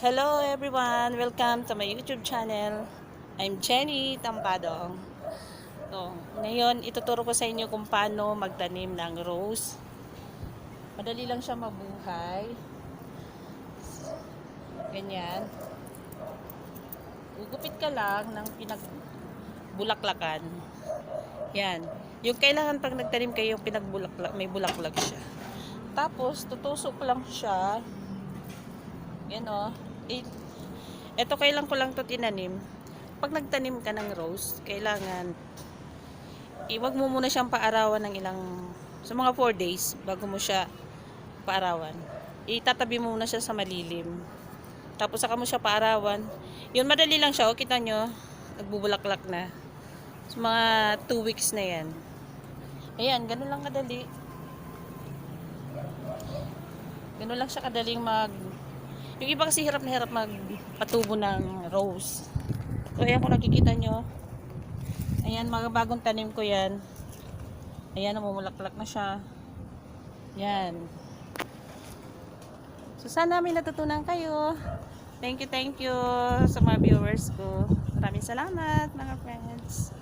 Hello everyone! Welcome to my YouTube channel. I'm Jenny Tampadong. So, ngayon ituturo ko sa inyo kung paano magtanim ng rose. Madali lang siya mabuhay. Ganyan. Gugupit ka lang ng pinagbulaklakan. Yan. Yung kailangan pag nagtanim kayo yung pinagbulaklak, may bulaklak siya. Tapos, tutusok lang siya. Yan o. Ito kailan ko lang to tinanim. Pag nagtanim ka ng rose, kailangan iwag mo muna siyang paarawan ng ilang sa mga 4 days bago mo siya paarawan. Itatabi mo muna siya sa malilim. Tapos saka mo siya paarawan. Yun, madali lang siya. O, kita nyo, nagbubulaklak na. Sa mga 2 weeks na yan. Ayan, ganun lang kadali. Ganun lang siya kadaling yung iba kasi hirap na hirap magpatubo ng rose. So, ayan kung nakikita nyo. Ayan, mga bagong tanim ko yan. Ayan, namumulaklak na siya. Yan. So, sana may natutunan kayo. Thank you sa mga viewers ko. Maraming salamat, mga friends.